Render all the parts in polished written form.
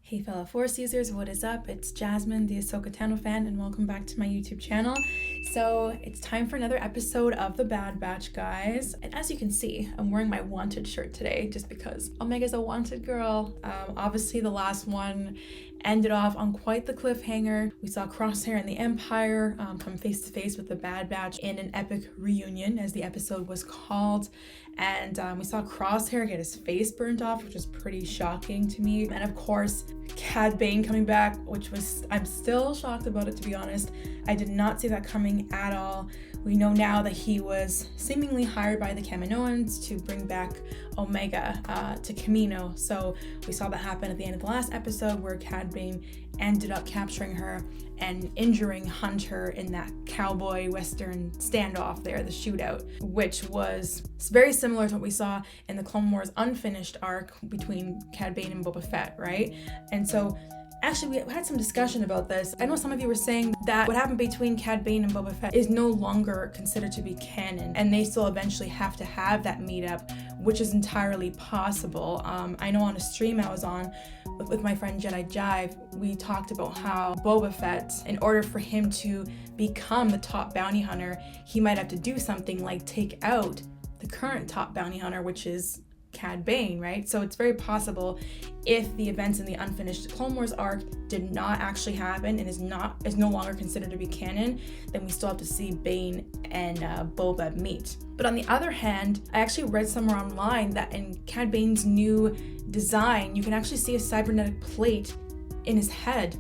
Hey fellow Force users, what is up? It's Jasmine, the Ahsoka fan, and welcome back to my YouTube channel. So it's time for another episode of The Bad Batch, guys. And as you can see, I'm wearing my wanted shirt today just because Omega's a wanted girl. Obviously the last one ended off on quite the cliffhanger. We saw Crosshair and the Empire come face to face with the Bad Batch in an epic reunion, as the episode was called. And we saw Crosshair get his face burnt off, which was pretty shocking to me. And of course, Cad Bane coming back, which was, I'm still shocked about it, to be honest. I did not see that coming at all. We know now that he was seemingly hired by the Kaminoans to bring back Omega to Kamino. So we saw that happen at the end of the last episode, where Cad Bane ended up capturing her and injuring Hunter in that cowboy western standoff there, the shootout, which was very similar to what we saw in the Clone Wars unfinished arc between Cad Bane and Boba Fett, right? And so actually, we had some discussion about this. I know some of you were saying that what happened between Cad Bane and Boba Fett is no longer considered to be canon, and they still eventually have to have that meetup, which is entirely possible. I know on a stream I was on with my friend Jedi Jive, we talked about how Boba Fett, in order for him to become the top bounty hunter, he might have to do something like take out the current top bounty hunter, which is Cad Bane, right? So it's very possible, if the events in the unfinished Clone Wars arc did not actually happen and is no longer considered to be canon, then we still have to see Bane and Boba meet. But on the other hand, I actually read somewhere online that in Cad Bane's new design, you can actually see a cybernetic plate in his head.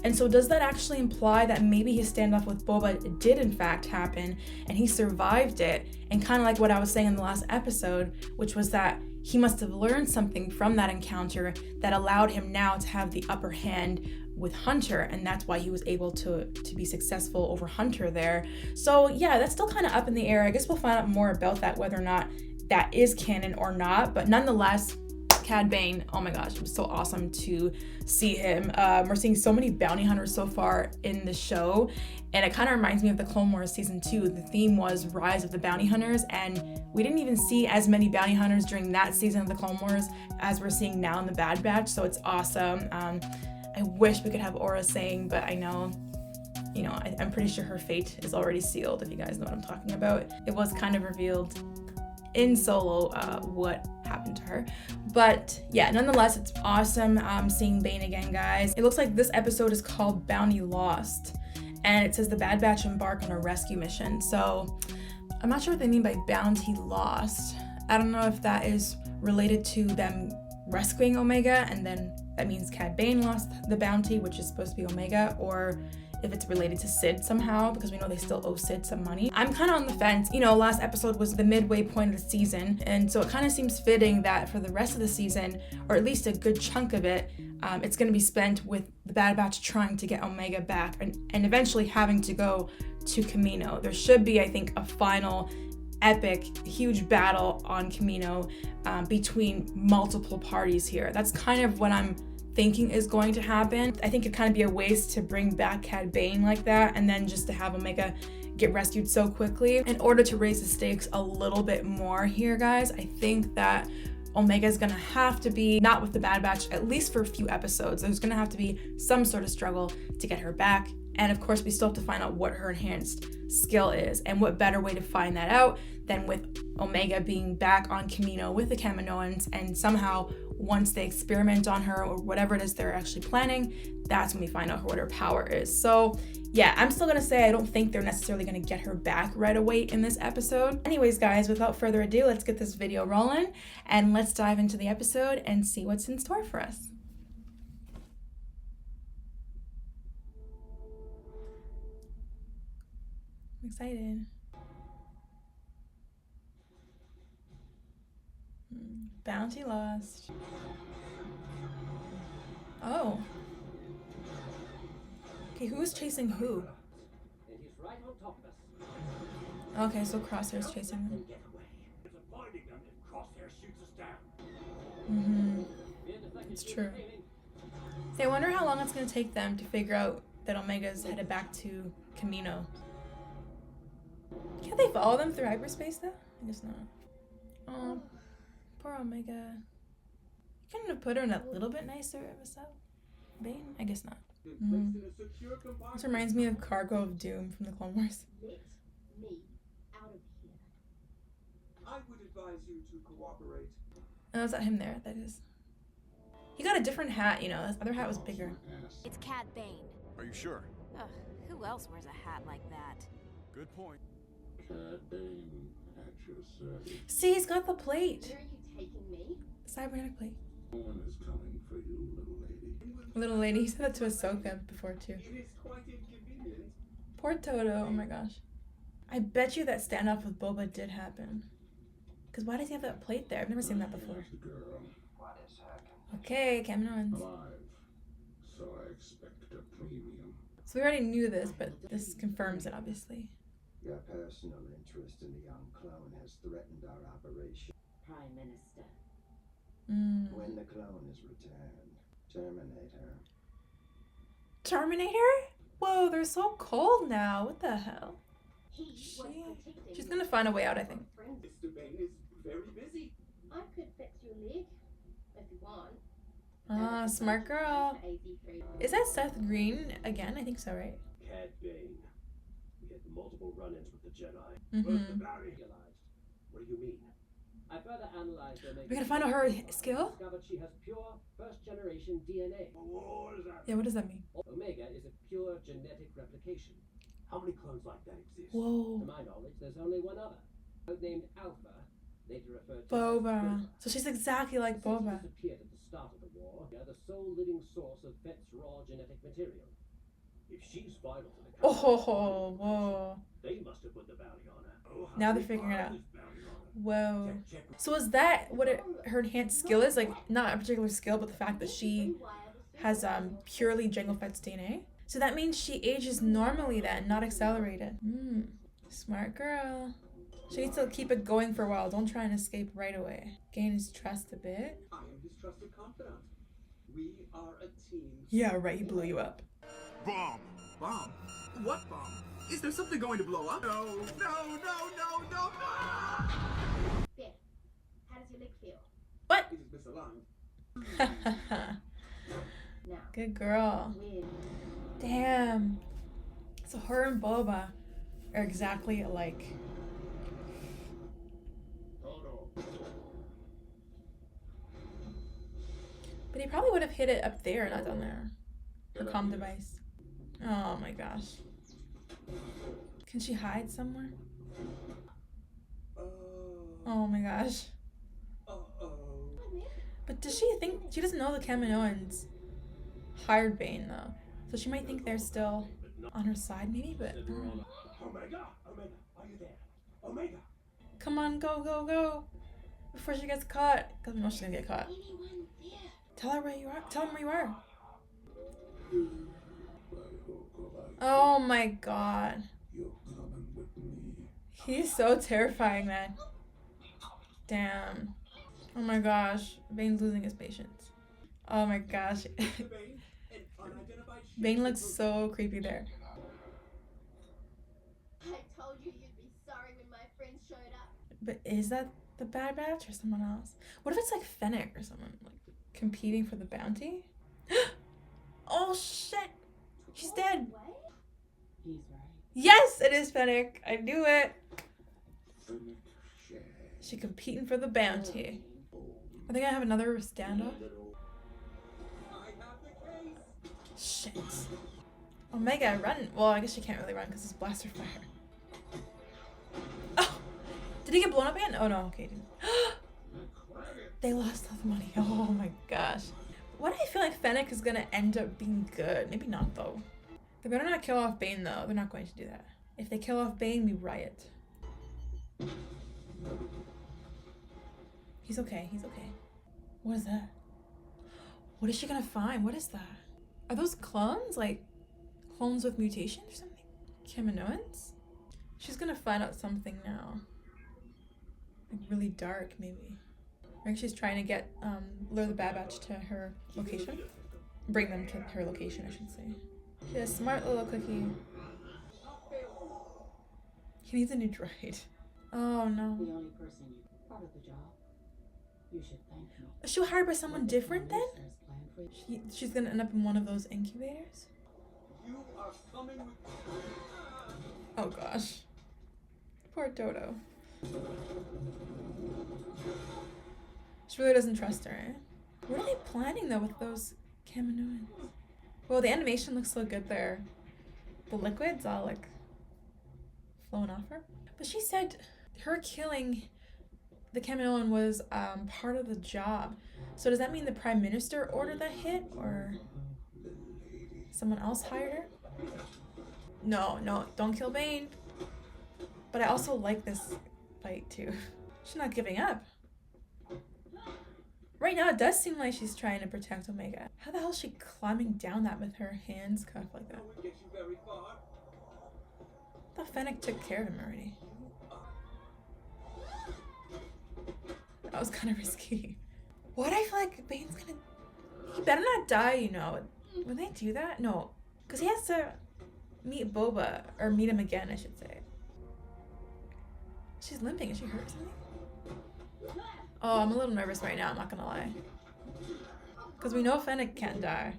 And so does that actually imply that maybe his standoff with Boba did in fact happen and he survived it? And kind of like what I was saying in the last episode, which was that he must have learned something from that encounter that allowed him now to have the upper hand with Hunter, and that's why he was able to be successful over Hunter there. So yeah, that's still kind of up in the air. I guess we'll find out more about that, whether or not that is canon or not, but nonetheless, Cad Bane, oh my gosh, it was so awesome to see him. We're seeing so many bounty hunters so far in the show, and it kind of reminds me of the Clone Wars season 2. The theme was Rise of the Bounty Hunters, and we didn't even see as many bounty hunters during that season of the Clone Wars as we're seeing now in the Bad Batch, so it's awesome. I wish we could have Aura saying, but I know, you know, I'm pretty sure her fate is already sealed, if you guys know what I'm talking about. It was kind of revealed in Solo what happened to her, but yeah, nonetheless, it's awesome seeing Bane again, guys. It looks like this episode is called Bounty Lost, and it says the Bad Batch embark on a rescue mission. So I'm not sure what they mean by Bounty Lost. I don't know if that is related to them rescuing Omega and then that means Cad Bane lost the bounty, which is supposed to be Omega, or if it's related to Sid somehow, because we know they still owe Sid some money. I'm kind of on the fence. You know, last episode was the midway point of the season, and so it kind of seems fitting that for the rest of the season, or at least a good chunk of it, it's going to be spent with the Bad Batch trying to get Omega back and eventually having to go to Kamino. There should be, I think, a final epic, huge battle on Kamino between multiple parties here. That's kind of what I'm thinking is going to happen. I think it'd kind of be a waste to bring back Cad Bane like that and then just to have Omega get rescued so quickly. In order to raise the stakes a little bit more here, guys, I think that Omega is gonna have to be not with the Bad Batch, at least for a few episodes. There's gonna have to be some sort of struggle to get her back. And of course, we still have to find out what her enhanced skill is. And what better way to find that out than with Omega being back on Kamino with the Kaminoans, and somehow once they experiment on her or whatever it is they're actually planning, that's when we find out what her power is. So yeah, I'm still gonna say I don't think they're necessarily gonna get her back right away in this episode. Anyways, guys, without further ado, let's get this video rolling and let's dive into the episode and see what's in store for us. I'm excited. Bounty lost. Oh. Okay, who's chasing who? Okay, so Crosshair's chasing them. It's true. See, I wonder how long it's gonna take them to figure out that Omega's headed back to Kamino. Can't they follow them through hyperspace though? I guess not. Poor Omega. You couldn't have put her in a little bit nicer of a cell? Bane? I guess not. This reminds me of Cargo of Doom from the Clone Wars. Let me out of here. I would advise you to cooperate. Oh, is that him there? That is. He got a different hat, you know. His other hat was bigger. It's Cad Bane. Are you sure? Ugh, who else wears a hat like that? Good point. Cad Bane at your service. See, he's got the plate. Where are you taking me? Cybernetic plate. No one is coming for you, little lady. Little lady. He said that to Ahsoka before, too. It is quite inconvenient. Poor Toto. Oh my gosh. I bet you that standoff with Boba did happen. Because why does he have that plate there? I've never seen that before. The girl. Okay, Kaminoans. Alive. So I expect a premium. So we already knew this, but this confirms it, obviously. Your personal interest in the young clone has threatened our operation. Prime Minister. When the clone is returned, terminate her. Terminator? Whoa, they're so cold now. What the hell? He was protecting She's gonna find a way out, I think. Mr. Bane is very busy. I could fix your leg if you want. Ah, smart girl. Is that Seth Green again? I think so, right? Cad Bane. We had multiple run-ins with the Jedi. Mm-hmm. What do you mean? I further analyzed Omega. We're gonna find out her skill? Discovered she has pure first-generation DNA. Yeah, what does that mean? Omega is a pure genetic replication. How many clones like that exist? Whoa. To my knowledge, there's only one other. Named Alpha, later referred to Boba. as So she's exactly like Since Boba. she disappeared at the start of the war, they are the sole living source of Fett's raw genetic material. If she's vital to the Oh, whoa. they must have put the bounty on her. Oh, how Now they're big figuring it are out. this bounty on her? Whoa. Check. So is that what her enhanced skill is? Like, not a particular skill, but the fact that she has purely Jango Fett's DNA? So that means she ages normally then, not accelerated. Smart girl. She needs to keep it going for a while. Don't try and escape right away. Gain his trust a bit. I am his trusted confidant. We are a team. Yeah, right. He blew you up. Bomb! Bomb? What bomb? Is there something going to blow up? No, no, no, no, no, no! There. How does your leg feel? What? It is misaligned. Now. Good girl. Win. Damn. So her and Boba are exactly alike. But he probably would have hit it up there, not down there. Her comm device. Oh my gosh. Can she hide somewhere? Oh my gosh. But does she think... She doesn't know the Kaminoans hired Bane, though. So she might think they're still on her side, maybe, but... Omega! Omega! Are you there? Omega! Come on, go, go, go! Before she gets caught. Because we know she's gonna get caught. Anyone there? Tell her where you are. Tell him where you are. By Oh my god. you're coming with me. He's so terrifying, man. Damn. Oh my gosh. Bane's losing his patience. Oh my gosh. Bane, an unidentified ship Bane looks is so creepy there. I told you you'd be sorry when my friends showed up. But is that the Bad Batch or someone else? What if it's like Fennec or someone like competing for the bounty? Oh shit! She's dead. What? He's right. Yes, it is Fennec. I knew it. Fennec share. She competing for the bounty. Are they gonna have another standoff? I have the case. Shit. Omega, run. Well, I guess she can't really run because it's blaster fire. Oh! Did he get blown up again? Oh no, okay, he didn't. They lost all the money. Oh my gosh. Why do I feel like Fennec is gonna end up being good? Maybe not though. They better not kill off Bane though. They're not going to do that. If they kill off Bane, we riot. He's okay. He's okay. What is that? What is she gonna find? What is that? Are those clones? Like clones with mutations or something? Kaminoans? She's gonna find out something now. Like really dark, maybe. I think she's trying to get lure the Bad Batch to her location. Bring them to her location, I should say. She's a smart little cookie. He needs a new droid. Oh no. The only person you part of the job. You should thank me. Is she hired by someone different then? She's gonna end up in one of those incubators? You are coming with... Oh gosh. Poor Dodo. She really doesn't trust her, eh? What are they planning though with those Kaminoans? Well, the animation looks so good there. The liquid's all like flowing off her. But she said her killing the Kaminoan was part of the job. So does that mean the Prime Minister ordered that hit, or someone else hired her? No, don't kill Bane. But I also like this fight too. She's not giving up. Right now it does seem like she's trying to protect Omega. How the hell is she climbing down that with her hands cuffed like that? Get you very far. I thought Fennec took care of him already. That was kind of risky. What? I feel like Bane's gonna... He better not die, you know. When they do that? No. Because he has to meet Boba. Or meet him again, I should say. She's limping. Is she hurt or something? Oh, I'm a little nervous right now. I'm not gonna lie. Because we know Fennec can't die.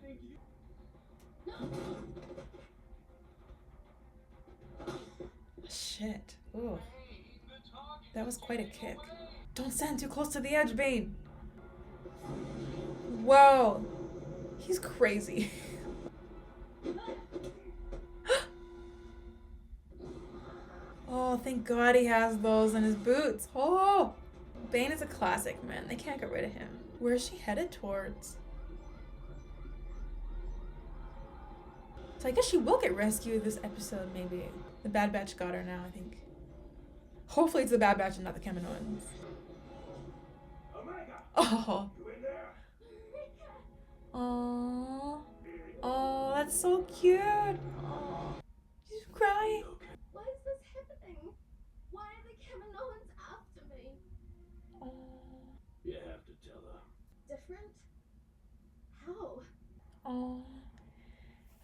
Shit. Ooh. That was quite a kick. Don't stand too close to the edge, Bane. Whoa. He's crazy. Oh, thank God he has those in his boots. Oh. Bane is a classic, man. They can't get rid of him. Where is she headed towards? So I guess she will get rescued this episode, maybe. The Bad Batch got her now, I think. Hopefully it's the Bad Batch and not the Kaminoans. Omega! Oh. You in there? Oh. Oh, that's so cute. Oh. She's crying. Why is this happening? Why are the Kaminoans after me? Oh. You have to tell her. Different? How? Oh.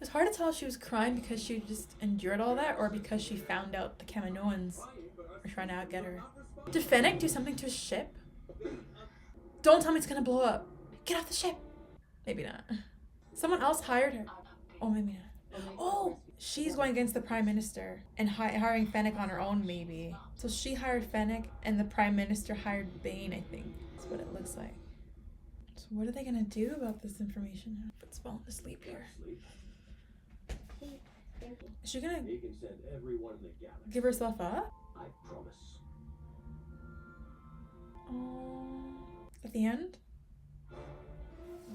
It was hard to tell if she was crying because she just endured all that or because she found out the Kaminoans are trying to outget her. Did Fennec do something to his ship? Don't tell me it's gonna blow up. Get off the ship. Maybe not. Someone else hired her. Oh, maybe not. Oh, she's going against the Prime Minister and hiring Fennec on her own, maybe. So she hired Fennec and the Prime Minister hired Bane, I think. That's what it looks like. So what are they gonna do about this information? It's falling asleep here. Thank you. Is she gonna You can send everyone in the galaxy. give herself up? I promise. Oh, at the end?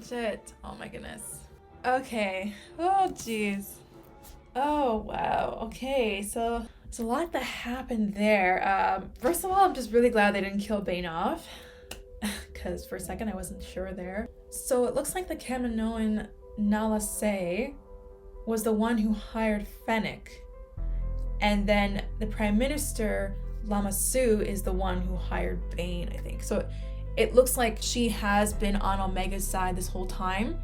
Shit. Oh my goodness. Okay. Oh jeez. Oh wow. Okay, so there's a lot that happened there. First of all, I'm just really glad they didn't kill Bane off. Because for a second I wasn't sure there. So it looks like the Kaminoan Nala Se was the one who hired Fennec. And then the Prime Minister, Lama Su, is the one who hired Bane, I think. So it looks like she has been on Omega's side this whole time.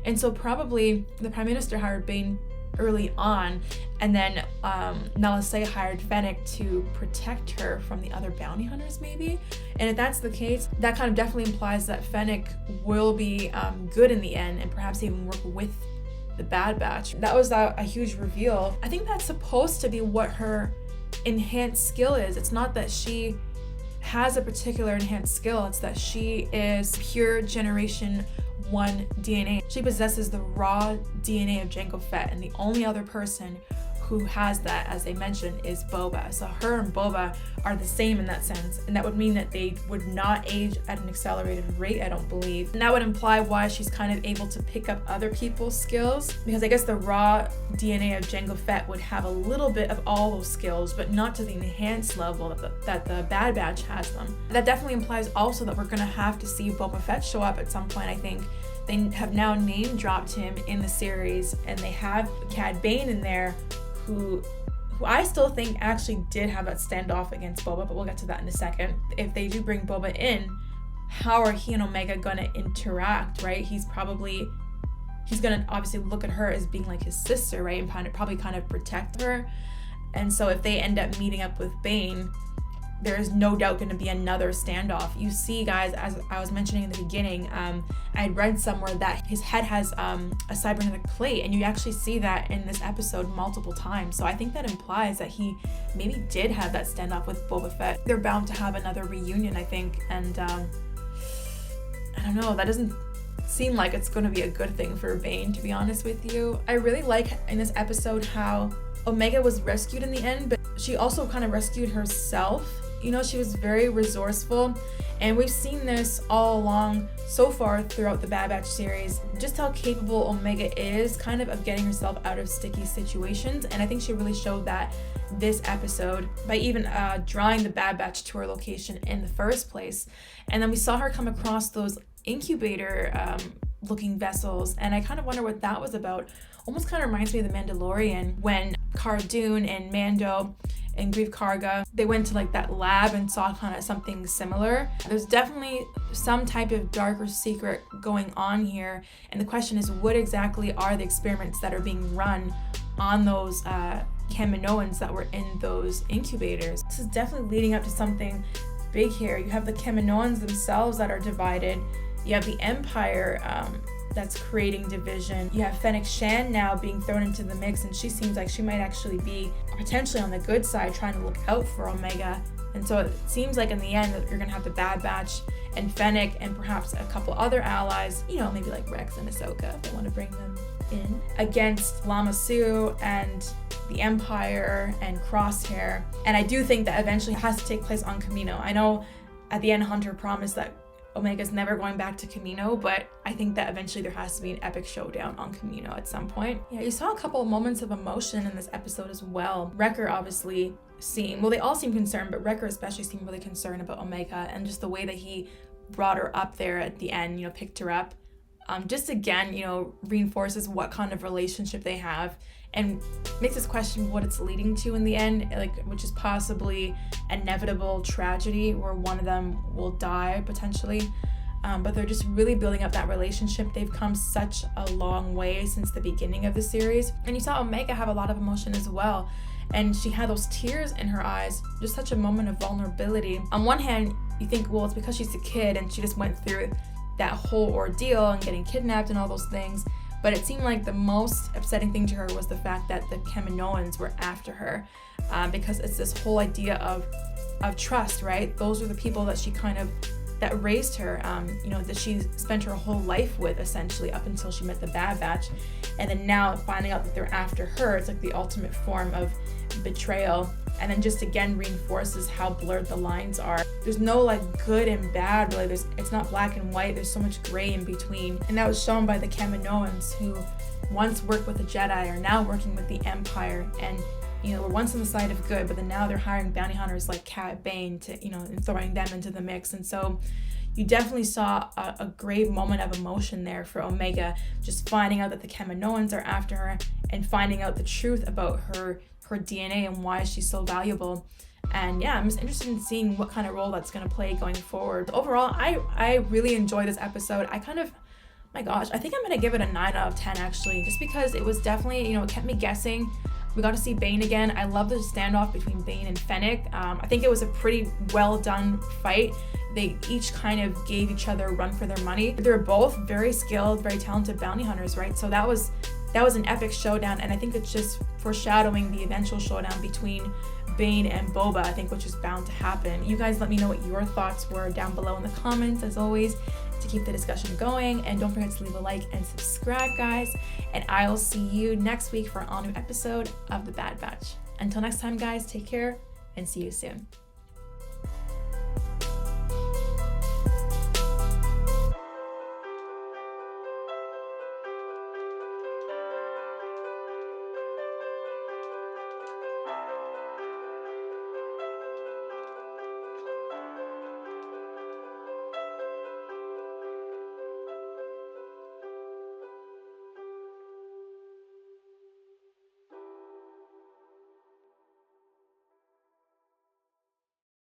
And so probably the Prime Minister hired Bane early on, and then Nala Se hired Fennec to protect her from the other bounty hunters, maybe. And if that's the case, that kind of definitely implies that Fennec will be good in the end and perhaps even work with the Bad Batch. That was a huge reveal. I think that's supposed to be what her enhanced skill is. It's not that she has a particular enhanced skill, it's that she is pure Generation 1 DNA. She possesses the raw DNA of Jango Fett, and the only other person who has that, as they mentioned, is Boba. So her and Boba are the same in that sense, and that would mean that they would not age at an accelerated rate, I don't believe. And that would imply why she's kind of able to pick up other people's skills, because I guess the raw DNA of Jango Fett would have a little bit of all those skills, but not to the enhanced level that the Bad Batch has them. That definitely implies also that we're gonna have to see Boba Fett show up at some point, I think. They have now name dropped him in the series, and they have Cad Bane in there, who I still think actually did have that standoff against Boba, but we'll get to that in a second. If they do bring Boba in, how are he and Omega gonna interact, right? He's gonna obviously look at her as being like his sister, right? And probably kind of protect her. And so if they end up meeting up with Bane, there is no doubt going to be another standoff. You see, guys, as I was mentioning in the beginning, I had read somewhere that his head has a cybernetic plate, and you actually see that in this episode multiple times. So I think that implies that he maybe did have that standoff with Boba Fett. They're bound to have another reunion, I think, and I don't know, that doesn't seem like it's going to be a good thing for Bane, to be honest with you. I really like in this episode how Omega was rescued in the end, but she also kind of rescued herself. You know, she was very resourceful, and we've seen this all along so far throughout the Bad Batch series, just how capable Omega is kind of getting herself out of sticky situations. And I think she really showed that this episode by even drawing the Bad Batch to her location in the first place. And then we saw her come across those incubator looking vessels, and I kind of wonder what that was about. Almost kind of reminds me of the Mandalorian, when Cara Dune and Mando and Grief Karga, they went to like that lab and saw kind of something similar. There's definitely some type of darker secret going on here, and the question is, what exactly are the experiments that are being run on those Kaminoans that were in those incubators? This is definitely leading up to something big here. You have the Kaminoans themselves that are divided. You have the Empire that's creating division. You have Fennec Shan now being thrown into the mix, and she seems like she might actually be potentially on the good side, trying to look out for Omega. And so it seems like in the end that you're gonna have the Bad Batch and Fennec and perhaps a couple other allies, you know, maybe like Rex and Ahsoka if they want to bring them in, against Lama Su and the Empire and Crosshair. And I do think that eventually it has to take place on Kamino. I know at the end Hunter promised that Omega's never going back to Kamino, but I think that eventually there has to be an epic showdown on Kamino at some point. Yeah, you saw a couple of moments of emotion in this episode as well. Wrecker obviously well, they all seem concerned, but Wrecker especially seemed really concerned about Omega, and just the way that he brought her up there at the end, you know, picked her up. Just again, you know, reinforces what kind of relationship they have, and makes us question what it's leading to in the end, like, which is possibly inevitable tragedy where one of them will die potentially. But they're just really building up that relationship. They've come such a long way since the beginning of the series. And you saw Omega have a lot of emotion as well. And she had those tears in her eyes, just such a moment of vulnerability. On one hand, you think, well, it's because she's a kid and she just went through that whole ordeal and getting kidnapped and all those things. But it seemed like the most upsetting thing to her was the fact that the Kaminoans were after her, because it's this whole idea of trust, right? Those are the people that she that raised her, you know, that she spent her whole life with, essentially, up until she met the Bad Batch. And then now finding out that they're after her, it's like the ultimate form of betrayal. And then just again reinforces how blurred the lines are. There's no like good and bad, really. It's not black and white. There's so much gray in between. And that was shown by the Kaminoans, who once worked with the Jedi are now working with the Empire, and you know, were once on the side of good, but then now they're hiring bounty hunters like Cat Bane to, you know, and throwing them into the mix. And so you definitely saw a great moment of emotion there for Omega, just finding out that the Kaminoans are after her and finding out the truth about her DNA and why she's so valuable. And yeah, I'm just interested in seeing what kind of role that's going to play going forward. Overall, I really enjoyed this episode. My gosh, I think I'm going to give it a 9 out of 10 actually, just because it was definitely, you know, it kept me guessing. We got to see Bane again. I love the standoff between Bane and Fennec. I think it was a pretty well done fight. They each kind of gave each other a run for their money. They're both very skilled, very talented bounty hunters, right? So that was an epic showdown, and I think it's just foreshadowing the eventual showdown between Bane and Boba, I think, which is bound to happen. You guys let me know what your thoughts were down below in the comments, as always, to keep the discussion going. And don't forget to leave a like and subscribe, guys. And I will see you next week for an all-new episode of The Bad Batch. Until next time, guys, take care and see you soon.